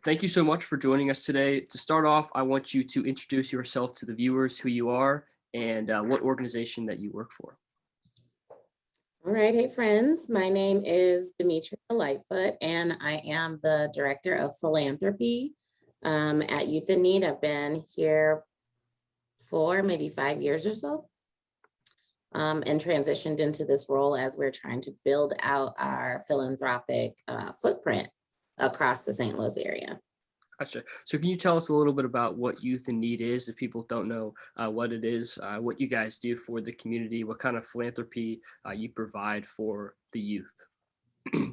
Thank you so much for joining us today. To start off, I want you to introduce yourself to the viewers, who you are, and what organization that you work for. All right, hey friends, my name is Demetria Lightfoot, and I am the Director of Philanthropy at Youth in Need. I've been here for maybe 5 years or so, and transitioned into this role as we're trying to build out our philanthropic footprint across the St. Louis area. Gotcha. So can you tell us a little bit about what Youth in Need is, if people don't know what it is, what you guys do for the community, what kind of philanthropy you provide for the youth?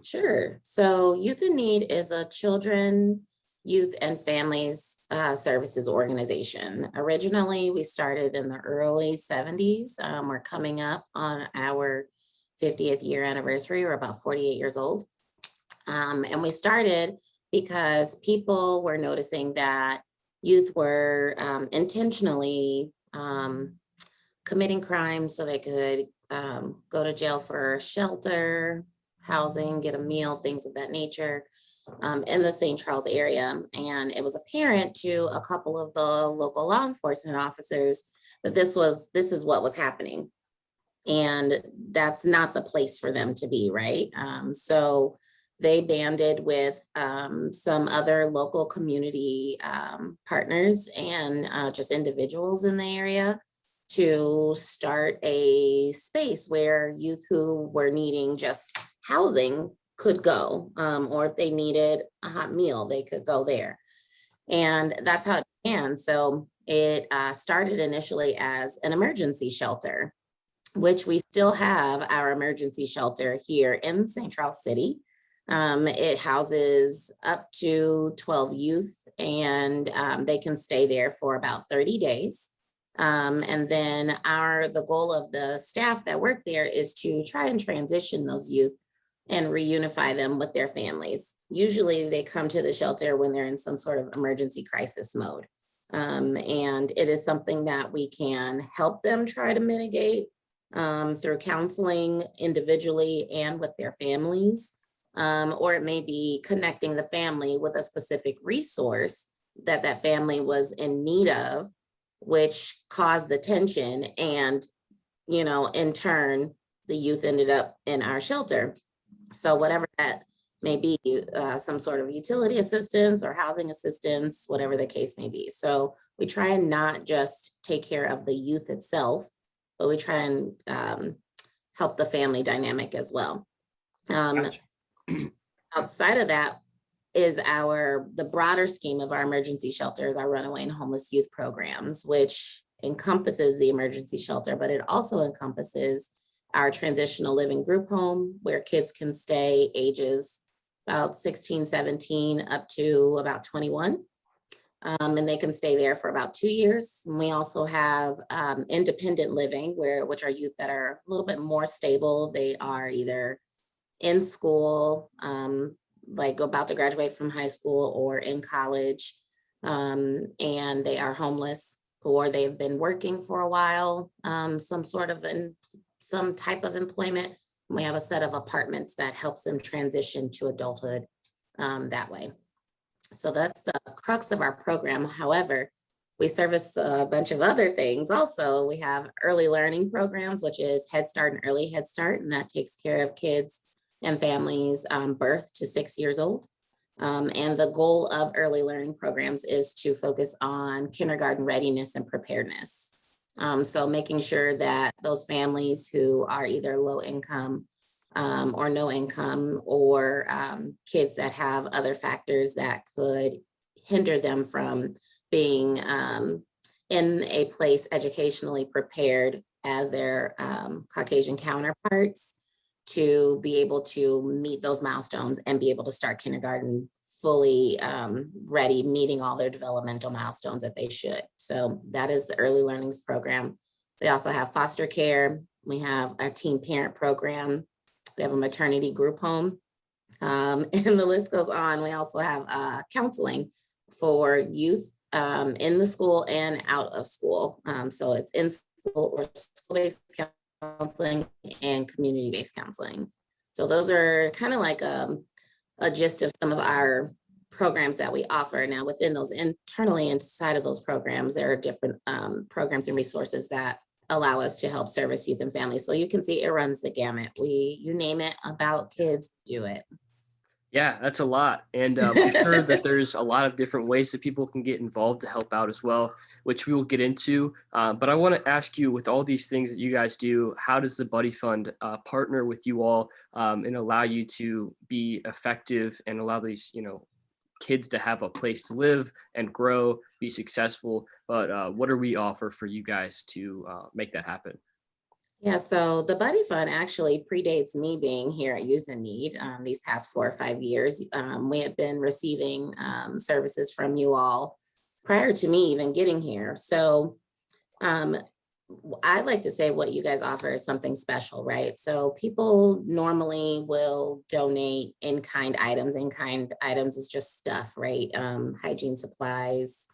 Sure. So Youth in Need is a children, youth, and families services organization. Originally, we started in the early 70s. We're coming up on our 50th year anniversary. We're about 48 years old. And we started because people were noticing that youth were intentionally committing crimes so they could go to jail for shelter, housing, get a meal, things of that nature, in the St. Charles area. And it was apparent to a couple of the local law enforcement officers that this is what was happening. And that's not the place for them to be, right? So they banded with some other local community partners and just individuals in the area to start a space where youth who were needing just housing could go, or if they needed a hot meal, they could go there. And that's how it began. So it started initially as an emergency shelter, which we still have our emergency shelter here in St. Charles City. It houses up to 12 youth, and they can stay there for about 30 days. And then the goal of the staff that work there is to try and transition those youth and reunify them with their families. Usually they come to the shelter when they're in some sort of emergency crisis mode. And it is something that we can help them try to mitigate through counseling individually and with their families. Or it may be connecting the family with a specific resource that family was in need of, which caused the tension. And, in turn, the youth ended up in our shelter. So whatever that may be, some sort of utility assistance or housing assistance, whatever the case may be. So we try and not just take care of the youth itself, but we try and help the family dynamic as well. Gotcha. Outside of that is the broader scheme of our emergency shelters, our runaway and homeless youth programs, which encompasses the emergency shelter, but it also encompasses our transitional living group home, where kids can stay ages about 16, 17 up to about 21. And they can stay there for about 2 years. And we also have independent living, which are youth that are a little bit more stable. They are either in school, like about to graduate from high school, or in college, and they are homeless, or they've been working for a while, some type of employment. We have a set of apartments that helps them transition to adulthood that way. So that's the crux of our program. However, we service a bunch of other things also. We have early learning programs, which is Head Start and Early Head Start, and that takes care of kids and families birth to 6 years old. And the goal of early learning programs is to focus on kindergarten readiness and preparedness. So making sure that those families who are either low income or no income, or kids that have other factors that could hinder them from being in a place educationally prepared as their Caucasian counterparts, to be able to meet those milestones and be able to start kindergarten fully ready, meeting all their developmental milestones that they should. So that is the early learnings program. We also have foster care. We have our teen parent program. We have a maternity group home, and the list goes on. We also have counseling for youth in the school and out of school. So it's in school or school-based counseling and community-based counseling. So those are kind of like a gist of some of our programs that we offer. Now, within those internally inside of those programs, there are different programs and resources that allow us to help service youth and families. So you can see it runs the gamut. You name it about kids, do it. Yeah, that's a lot. And I'm sure that there's a lot of different ways that people can get involved to help out as well, which we will get into. But I want to ask you, with all these things that you guys do, how does the Buddy Fund partner with you all and allow you to be effective and allow these, kids to have a place to live and grow, be successful? But what do we offer for you guys to make that happen? Yeah, so the Buddy Fund actually predates me being here at Youth in Need these past 4 or 5 years. We had been receiving services from you all prior to me even getting here. So um, I'd like to say what you guys offer is something special, right? So people normally will donate in-kind items. In-kind items is just stuff, right? Hygiene supplies,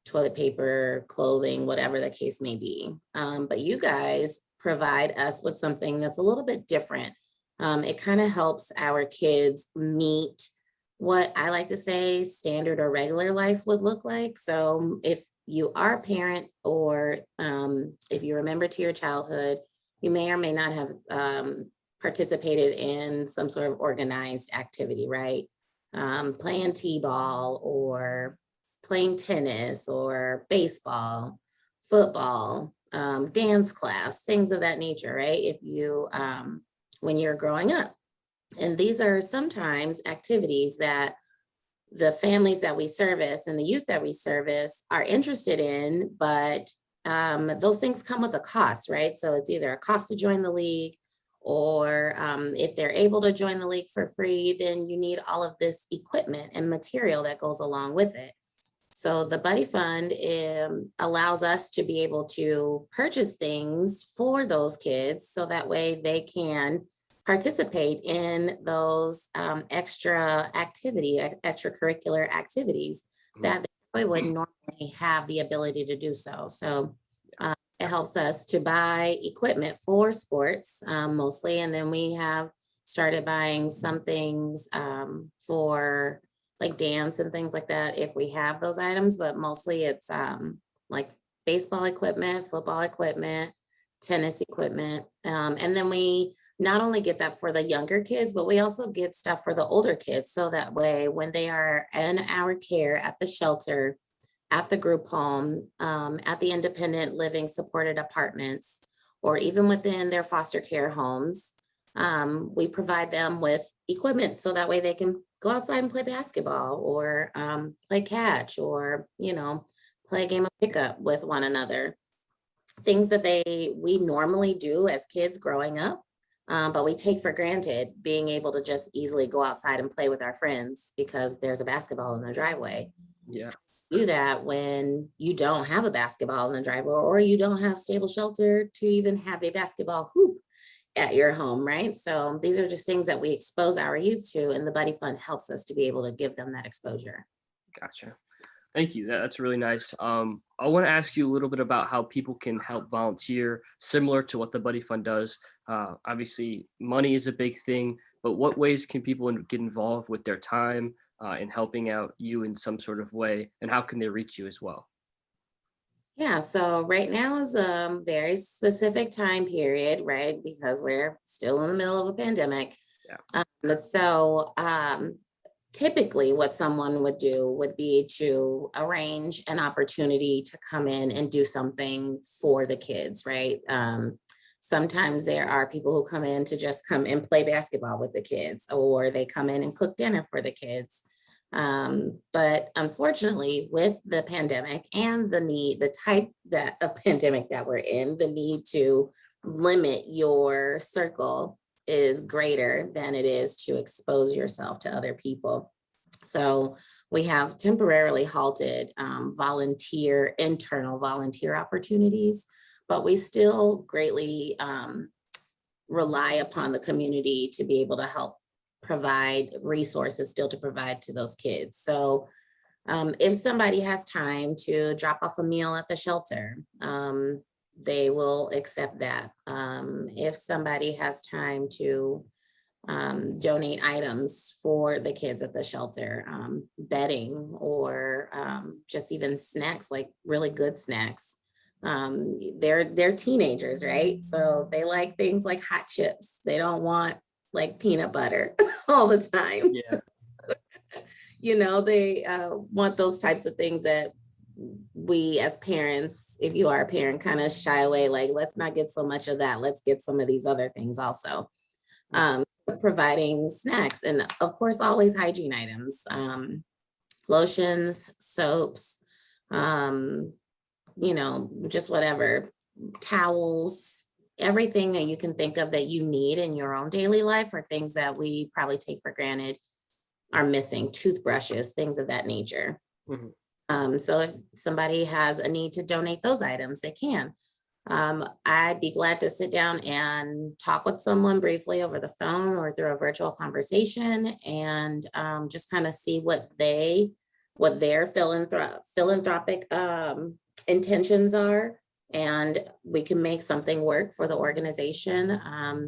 toilet paper, clothing, whatever the case may be. But you guys provide us with something that's a little bit different. It kind of helps our kids meet what I like to say standard or regular life would look like. So if you are a parent or if you remember to your childhood, you may or may not have participated in some sort of organized activity, right? Playing t-ball or playing tennis or baseball, football, dance class, things of that nature, right? If you, when you're growing up. And these are sometimes activities that the families that we service and the youth that we service are interested in, but those things come with a cost, right? So it's either a cost to join the league, or if they're able to join the league for free, then you need all of this equipment and material that goes along with it. So the Buddy Fund allows us to be able to purchase things for those kids so that way they can participate in those extracurricular activities that they wouldn't normally have the ability to do so. So it helps us to buy equipment for sports mostly, and then we have started buying some things for like dance and things like that if we have those items, but mostly it's like baseball equipment, football equipment, tennis equipment. And then we not only get that for the younger kids, but we also get stuff for the older kids. So that way, when they are in our care at the shelter, at the group home, at the independent living supported apartments, or even within their foster care homes, we provide them with equipment so that way they can go outside and play basketball or play catch or, play a game of pickup with one another. Things that we normally do as kids growing up, but we take for granted being able to just easily go outside and play with our friends because there's a basketball in the driveway. Yeah. Do that when you don't have a basketball in the driveway or you don't have stable shelter to even have a basketball hoop at your home, right? So these are just things that we expose our youth to, and the Buddy Fund helps us to be able to give them that exposure. Gotcha. Thank you. That's really nice. I want to ask you a little bit about how people can help volunteer, similar to what the Buddy Fund does. Obviously, money is a big thing, but what ways can people get involved with their time in helping out you in some sort of way, and how can they reach you as well? Yeah, so right now is a very specific time period, right? Because we're still in the middle of a pandemic. Yeah. Typically what someone would do would be to arrange an opportunity to come in and do something for the kids, right? Sometimes there are people who come in to just come and play basketball with the kids, or they come in and cook dinner for the kids. But unfortunately, with the pandemic and the type of pandemic that we're in, the need to limit your circle is greater than it is to expose yourself to other people. So we have temporarily halted internal volunteer opportunities, but we still greatly rely upon the community to be able to help provide resources still to provide to those kids. So if somebody has time to drop off a meal at the shelter, they will accept that. If somebody has time to donate items for the kids at the shelter, bedding, or just even snacks, like really good snacks. They're teenagers, right? So they like things like hot chips. They don't want like peanut butter all the time. Yeah. They want those types of things that we as parents, if you are a parent, kind of shy away, like, let's not get so much of that. Let's get some of these other things also. Providing snacks, and of course, always hygiene items, lotions, soaps, just whatever, towels, everything that you can think of that you need in your own daily life, or things that we probably take for granted are missing, toothbrushes, things of that nature. So if somebody has a need to donate those items, they can. I'd be glad to sit down and talk with someone briefly over the phone or through a virtual conversation, and just kind of see what their philanthropic intentions are, and we can make something work for the organization.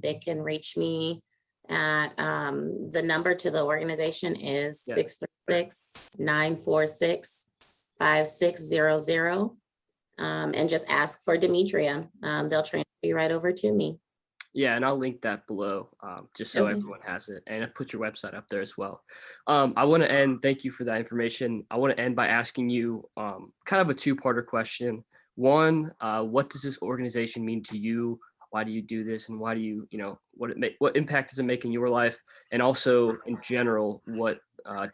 They can reach me at the number to the organization is 636-946-5600. And just ask for Demetria. They'll transfer you right over to me. Yeah, and I'll link that below, just so everyone has it, and I put your website up there as well. I want to end. Thank you for that information. I want to end by asking you kind of a two-parter question. One, what does this organization mean to you? Why do you do this, and why do you, what impact does it make in your life? And also, in general, what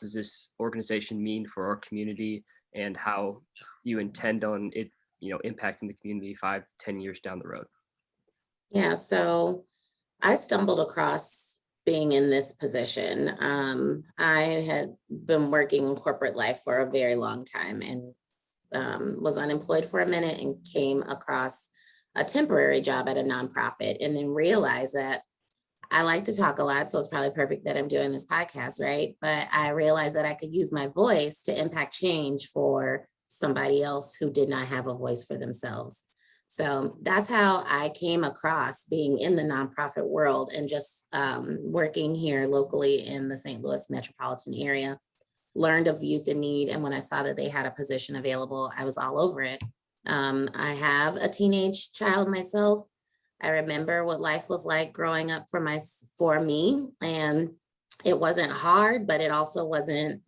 does this organization mean for our community, and how do you intend on it, impacting the community 5-10 years down the road? Yeah, so I stumbled across being in this position. I had been working in corporate life for a very long time, and was unemployed for a minute, and came across a temporary job at a nonprofit, and then realized that I like to talk a lot, so it's probably perfect that I'm doing this podcast, right? But I realized that I could use my voice to impact change for somebody else who did not have a voice for themselves. So that's how I came across being in the nonprofit world, and just working here locally in the St. Louis metropolitan area. Learned of youth in need, and when I saw that they had a position available, I was all over it. I have a teenage child myself. I remember what life was like growing up for me, and it wasn't hard, but it also wasn't,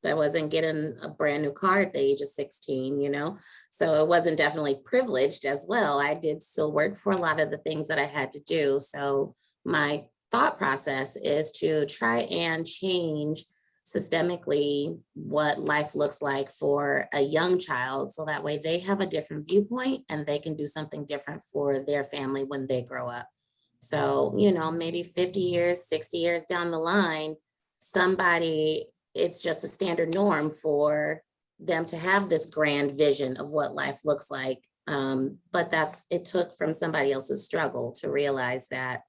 I wasn't getting a brand new car at the age of 16, so it wasn't definitely privileged as well. I did still work for a lot of the things that I had to do. So my thought process is to try and change systemically what life looks like for a young child, so that way they have a different viewpoint and they can do something different for their family when they grow up. So, maybe 50 years, 60 years down the line, it's just a standard norm for them to have this grand vision of what life looks like. But it took from somebody else's struggle to realize that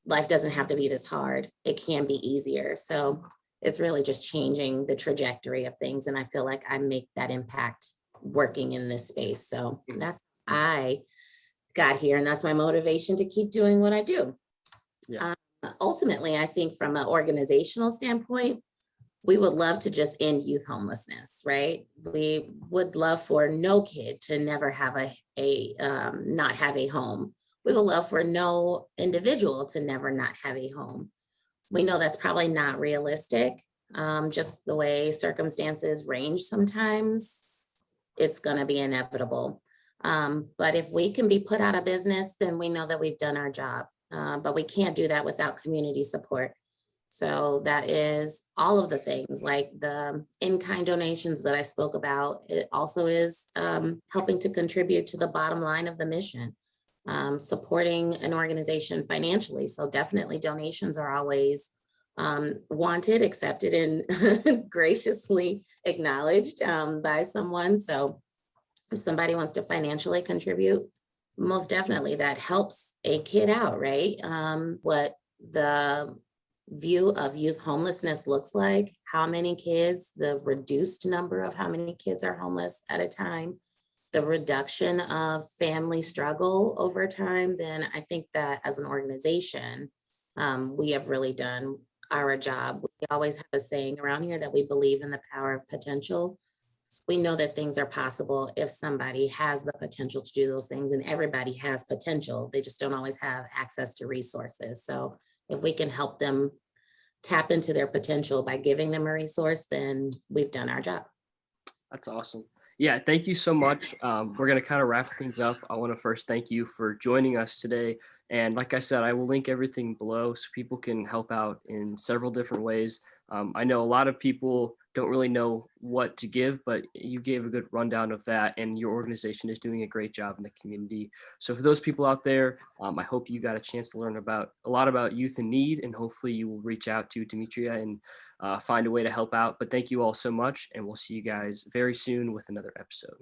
life doesn't have to be this hard. It can be easier. So it's really just changing the trajectory of things. And I feel like I make that impact working in this space. So that's how I got here. And that's my motivation to keep doing what I do. Yeah. Ultimately, I think from an organizational standpoint, we would love to just end youth homelessness, right? We would love for no kid to never have not have a home. We would love for no individual to never not have a home. We know that's probably not realistic. Just the way circumstances range sometimes, it's going to be inevitable. But if we can be put out of business, then we know that we've done our job. But we can't do that without community support. So that is all of the things like the in-kind donations that I spoke about. It also is helping to contribute to the bottom line of the mission. Supporting an organization financially. So definitely donations are always wanted, accepted, and graciously acknowledged by someone. So if somebody wants to financially contribute, most definitely that helps a kid out, right? What the view of youth homelessness looks like, how many kids, the reduced number of how many kids are homeless at a time, the reduction of family struggle over time, then I think that as an organization, we have really done our job. We always have a saying around here that we believe in the power of potential. So we know that things are possible if somebody has the potential to do those things, and everybody has potential. They just don't always have access to resources. So if we can help them tap into their potential by giving them a resource, then we've done our job. That's awesome. Yeah, thank you so much. We're going to kind of wrap things up. I want to first thank you for joining us today. And like I said, I will link everything below so people can help out in several different ways. I know a lot of people don't really know what to give, but you gave a good rundown of that, and your organization is doing a great job in the community. So for those people out there, I hope you got a chance to learn about a lot about youth in need, and hopefully you will reach out to Demetria and find a way to help out. But thank you all so much, and we'll see you guys very soon with another episode.